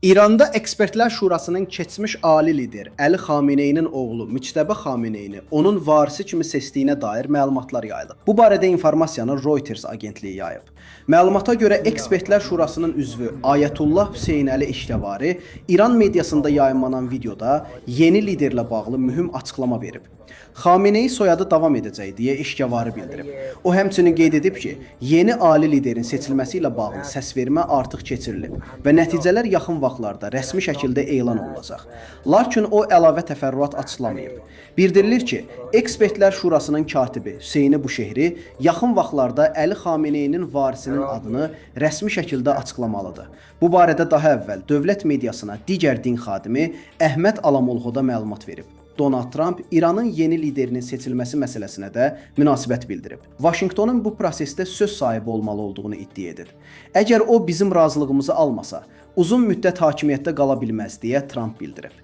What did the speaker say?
İranda Ekspertlər Şurasının keçmiş ali lider Əli Xameneyinin oğlu Müçtəbə Xameneyini onun varisi kimi seçdiyinə dair məlumatlar yayılıb. Bu barədə informasiyanı Reuters agentliyi yayıb. Məlumata görə Ekspertlər Şurasının üzvü Ayətullah Hüseynəli İşgəvari İran mediasında yayımlanan videoda yeni liderlə bağlı mühüm açıqlama verib. Xameneyi soyadı davam edəcək deyə İşgəvari bildirib. O həmçinin qeyd edib ki, yeni ali liderin seçilməsi ilə bağlı səsvermə artıq keçirilib və nəticələr yaxın vaxtlarda rəsmi şəkildə elan olunacaq. Lakin o əlavə təfərrüat açıqlamayıb. Bildirilir ki, Ekspertlər Şurasının katibi Hüseyni Buşehri yaxın vaxtlarda Əli Xameneyinin varisinin adını rəsmi şəkildə açıqlamalıdır. Bu barədə daha əvvəl dövlət mediasına digər din xadimi Əhməd Alamolxoda məlumat verib. Donald Trump İranın yeni liderinin seçilməsi məsələsinə də münasibət bildirib. Vaşinqtonun bu prosesdə söz sahibi olmalı olduğunu iddia edir. Əgər o bizim razılığımızı almasa, uzun müddət hakimiyyətdə qala bilməz deyə Trump bildirib.